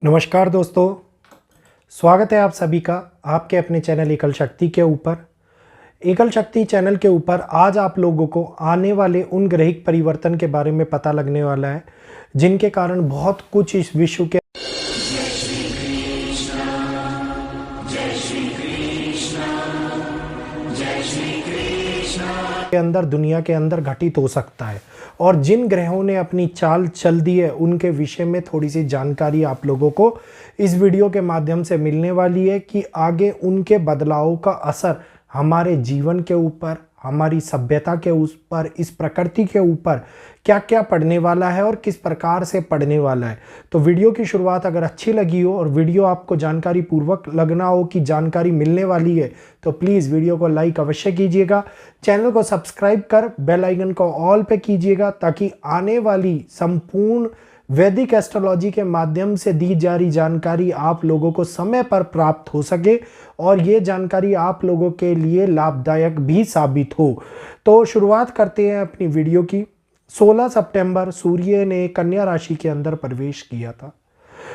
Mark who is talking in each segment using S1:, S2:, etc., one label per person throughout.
S1: नमस्कार दोस्तों, स्वागत है आप सभी का आपके अपने चैनल एकल शक्ति के ऊपर। एकल शक्ति चैनल के ऊपर आज आप लोगों को आने वाले उन ग्रहिक परिवर्तन के बारे में पता लगने वाला है जिनके कारण बहुत कुछ इस विश्व के अंदर दुनिया के अंदर घटित हो सकता है और जिन ग्रहों ने अपनी चाल चल दी है उनके विषय में थोड़ी सी जानकारी आप लोगों को इस वीडियो के माध्यम से मिलने वाली है कि आगे उनके बदलावों का असर हमारे जीवन के ऊपर, हमारी सभ्यता के ऊपर, इस प्रकृति के ऊपर क्या क्या पड़ने वाला है और किस प्रकार से पड़ने वाला है। तो वीडियो की शुरुआत अगर अच्छी लगी हो और वीडियो आपको जानकारी पूर्वक लगना हो कि जानकारी मिलने वाली है तो प्लीज़ वीडियो को लाइक अवश्य कीजिएगा, चैनल को सब्सक्राइब कर बेल आइकन को ऑल पे कीजिएगा ताकि आने वाली संपूर्ण वैदिक एस्ट्रोलॉजी के माध्यम से दी जा रही जानकारी आप लोगों को समय पर प्राप्त हो सके और ये जानकारी आप लोगों के लिए लाभदायक भी साबित हो। तो शुरुआत करते हैं अपनी वीडियो की। 16 सितंबर सूर्य ने कन्या राशि के अंदर प्रवेश किया था।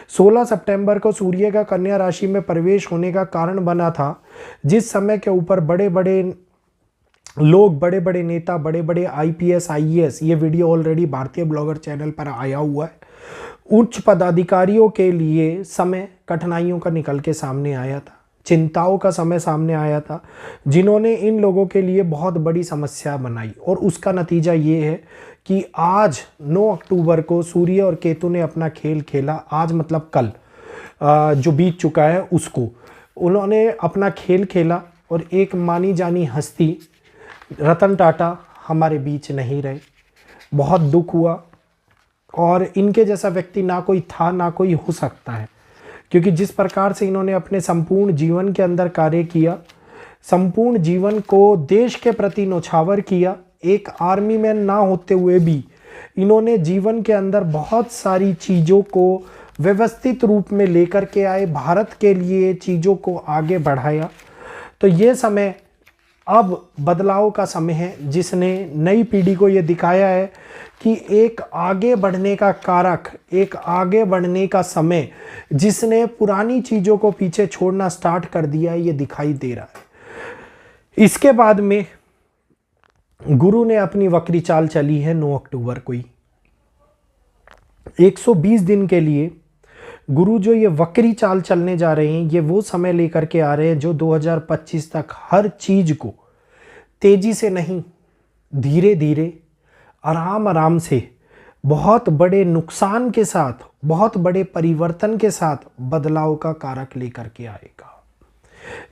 S1: 16 सितंबर को सूर्य का कन्या राशि में प्रवेश होने का कारण बना था जिस समय के ऊपर बड़े बड़े लोग, बड़े बड़े नेता, बड़े बड़े आईपीएस आईएएस, ये वीडियो ऑलरेडी भारतीय ब्लॉगर चैनल पर आया हुआ है, उच्च पदाधिकारियों के लिए समय कठिनाइयों का निकल के सामने आया था, चिंताओं का समय सामने आया था जिन्होंने इन लोगों के लिए बहुत बड़ी समस्या बनाई। और उसका नतीजा ये है कि आज 9 अक्टूबर को सूर्य और केतु ने अपना खेल खेला। आज मतलब कल जो बीत चुका है उसको उन्होंने अपना खेल खेला और एक मानी जानी हस्ती रतन टाटा हमारे बीच नहीं रहे। बहुत दुख हुआ और इनके जैसा व्यक्ति ना कोई था ना कोई हो सकता है, क्योंकि जिस प्रकार से इन्होंने अपने संपूर्ण जीवन के अंदर कार्य किया, संपूर्ण जीवन को देश के प्रति न्यौछावर किया, एक आर्मी मैन ना होते हुए भी इन्होंने जीवन के अंदर बहुत सारी चीज़ों को व्यवस्थित रूप में लेकर के आए, भारत के लिए चीज़ों को आगे बढ़ाया। तो ये समय अब बदलाव का समय है जिसने नई पीढ़ी को ये दिखाया है कि एक आगे बढ़ने का कारक, एक आगे बढ़ने का समय जिसने पुरानी चीज़ों को पीछे छोड़ना स्टार्ट कर दिया है, ये दिखाई दे रहा है। इसके बाद में गुरु ने अपनी वक्री चाल चली है 9 अक्टूबर को ही। 120 दिन के लिए गुरु जो ये वक्री चाल चलने जा रहे हैं, ये वो समय लेकर के आ रहे हैं जो 2025 तक हर चीज को तेजी से नहीं, धीरे धीरे, आराम आराम से, बहुत बड़े नुकसान के साथ, बहुत बड़े परिवर्तन के साथ बदलाव का कारक लेकर के आएगा।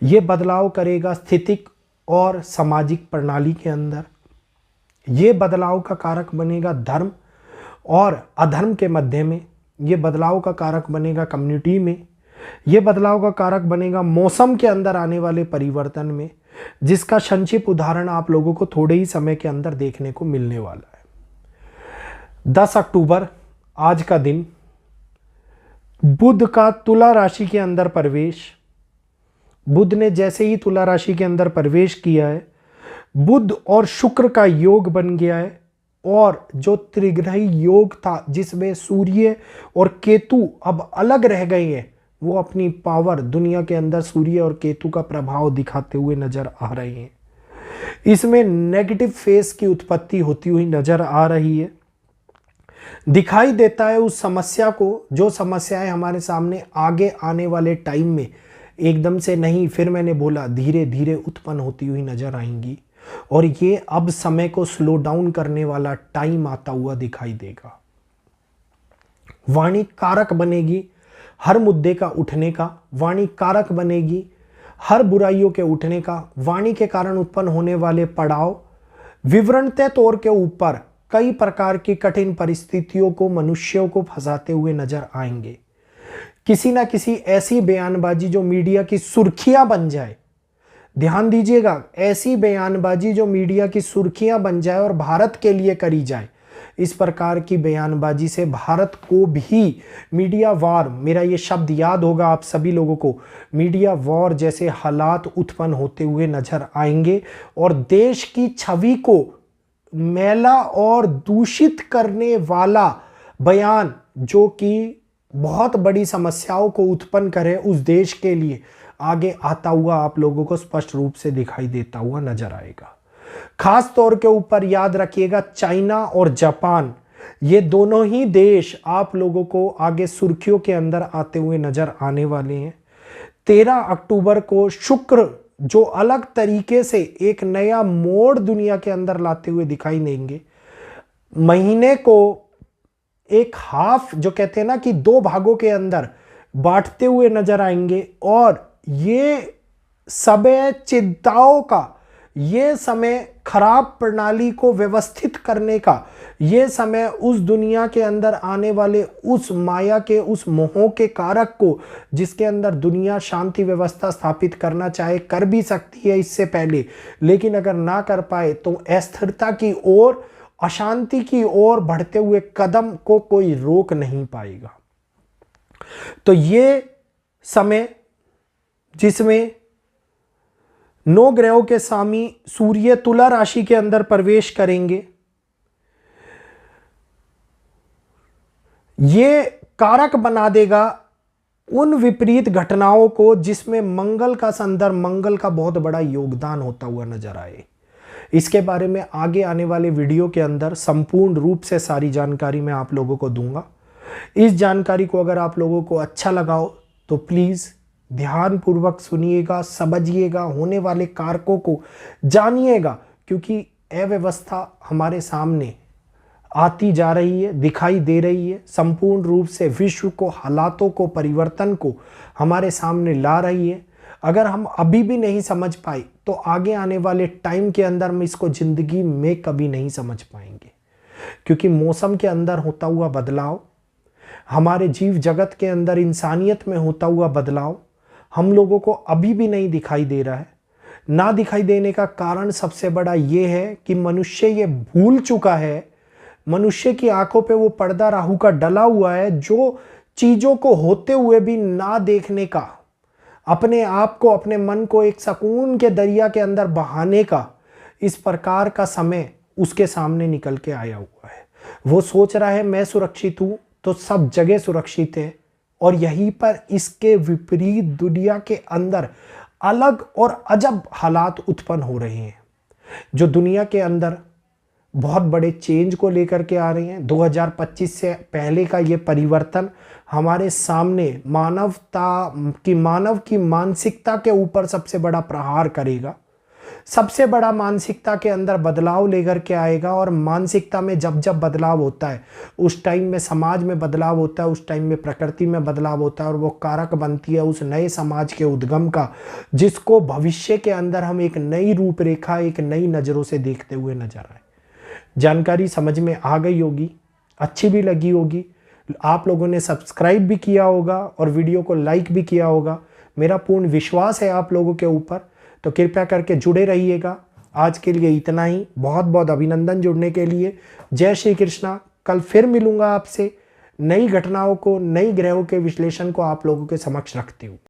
S1: ये बदलाव करेगा स्थितिक और सामाजिक प्रणाली के अंदर। ये बदलाव का कारक बनेगा धर्म और अधर्म के मध्य में। ये बदलाव का कारक बनेगा कम्युनिटी में। ये बदलाव का कारक बनेगा मौसम के अंदर आने वाले परिवर्तन में, जिसका संक्षिप्त उदाहरण आप लोगों को थोड़े ही समय के अंदर देखने को मिलने वाला है। 10 अक्टूबर आज का दिन, बुध का तुला राशि के अंदर प्रवेश। बुध ने जैसे ही तुला राशि के अंदर प्रवेश किया है, बुध और शुक्र का योग बन गया है और जो त्रिग्रही योग था जिसमें सूर्य और केतु अब अलग रह गए हैं, वो अपनी पावर दुनिया के अंदर सूर्य और केतु का प्रभाव दिखाते हुए नजर आ रहे हैं। इसमें नेगेटिव फेस की उत्पत्ति होती हुई नजर आ रही है। दिखाई देता है उस समस्या को, जो समस्याएं हमारे सामने आगे आने वाले टाइम में एकदम से नहीं, फिर मैंने बोला धीरे धीरे उत्पन्न होती हुई नजर आएंगी और ये अब समय को स्लो डाउन करने वाला टाइम आता हुआ दिखाई देगा। वाणी कारक बनेगी हर मुद्दे का उठने का, वाणी कारक बनेगी हर बुराइयों के उठने का। वाणी के कारण उत्पन्न होने वाले पड़ाव विवरणतः तौर के ऊपर कई प्रकार की कठिन परिस्थितियों को, मनुष्यों को फंसाते हुए नजर आएंगे। किसी ना किसी ऐसी बयानबाजी जो मीडिया की सुर्खियां बन जाए, ध्यान दीजिएगा, ऐसी बयानबाजी जो मीडिया की सुर्खियां बन जाए और भारत के लिए करी जाए, इस प्रकार की बयानबाजी से भारत को भी मीडिया वॉर, मेरा ये शब्द याद होगा आप सभी लोगों को, मीडिया वॉर जैसे हालात उत्पन्न होते हुए नजर आएंगे और देश की छवि को मैला और दूषित करने वाला बयान जो कि बहुत बड़ी समस्याओं को उत्पन्न करे उस देश के लिए आगे आता हुआ आप लोगों को स्पष्ट रूप से दिखाई देता हुआ नजर आएगा। खास तौर के ऊपर याद रखिएगा, चाइना और जापान, ये दोनों ही देश आप लोगों को आगे सुर्खियों के अंदर आते हुए नजर आने वाले हैं। 13 अक्टूबर को शुक्र जो अलग तरीके से एक नया मोड़ दुनिया के अंदर लाते हुए दिखाई देंगे, महीने को एक हाफ जो कहते हैं ना कि 2 भागों के अंदर बांटते हुए नजर आएंगे। और ये समय चिंताओं का, ये समय खराब प्रणाली को व्यवस्थित करने का, ये समय उस दुनिया के अंदर आने वाले उस माया के, उस मोह के कारक को, जिसके अंदर दुनिया शांति व्यवस्था स्थापित करना चाहे कर भी सकती है इससे पहले, लेकिन अगर ना कर पाए तो अस्थिरता की ओर, अशांति की ओर बढ़ते हुए कदम को कोई रोक नहीं पाएगा। तो ये समय जिसमें 9 ग्रहों के स्वामी सूर्य तुला राशि के अंदर प्रवेश करेंगे, ये कारक बना देगा उन विपरीत घटनाओं को जिसमें मंगल का संदर्भ, मंगल का बहुत बड़ा योगदान होता हुआ नजर आए। इसके बारे में आगे आने वाले वीडियो के अंदर संपूर्ण रूप से सारी जानकारी मैं आप लोगों को दूंगा। इस जानकारी को अगर आप लोगों को अच्छा लगा हो तो प्लीज़ ध्यानपूर्वक सुनिएगा, समझिएगा, होने वाले कारकों को जानिएगा, क्योंकि अव्यवस्था हमारे सामने आती जा रही है, दिखाई दे रही है, संपूर्ण रूप से विश्व को, हालातों को, परिवर्तन को हमारे सामने ला रही है। अगर हम अभी भी नहीं समझ पाए तो आगे आने वाले टाइम के अंदर हम इसको जिंदगी में कभी नहीं समझ पाएंगे, क्योंकि मौसम के अंदर होता हुआ बदलाव, हमारे जीव जगत के अंदर इंसानियत में होता हुआ बदलाव हम लोगों को अभी भी नहीं दिखाई दे रहा है। ना दिखाई देने का कारण सबसे बड़ा ये है कि मनुष्य ये भूल चुका है, मनुष्य की आंखों पे वो पर्दा राहु का डला हुआ है, जो चीजों को होते हुए भी ना देखने का, अपने आप को, अपने मन को एक सुकून के दरिया के अंदर बहाने का, इस प्रकार का समय उसके सामने निकल के आया हुआ है। वो सोच रहा है मैं सुरक्षित हूं तो सब जगह सुरक्षित है, और यहीं पर इसके विपरीत दुनिया के अंदर अलग और अजब हालात उत्पन्न हो रहे हैं, जो दुनिया के अंदर बहुत बड़े चेंज को लेकर के आ रहे हैं। 2025 से पहले का ये परिवर्तन हमारे सामने मानव की मानसिकता के ऊपर सबसे बड़ा प्रहार करेगा, सबसे बड़ा मानसिकता के अंदर बदलाव लेकर के आएगा। और मानसिकता में जब जब बदलाव होता है उस टाइम में समाज में बदलाव होता है, उस टाइम में प्रकृति में बदलाव होता है, और वो कारक बनती है उस नए समाज के उद्गम का, जिसको भविष्य के अंदर हम एक नई रूपरेखा, एक नई नज़रों से देखते हुए नजर आए। जानकारी समझ में आ गई होगी, अच्छी भी लगी होगी, आप लोगों ने सब्सक्राइब भी किया होगा और वीडियो को लाइक भी किया होगा। मेरा पूर्ण विश्वास है आप लोगों के ऊपर, तो कृपया करके जुड़े रहिएगा। आज के लिए इतना ही, बहुत बहुत अभिनंदन जुड़ने के लिए। जय श्री कृष्णा। कल फिर मिलूंगा आपसे, नई घटनाओं को, नई ग्रहों के विश्लेषण को आप लोगों के समक्ष रखते हुए।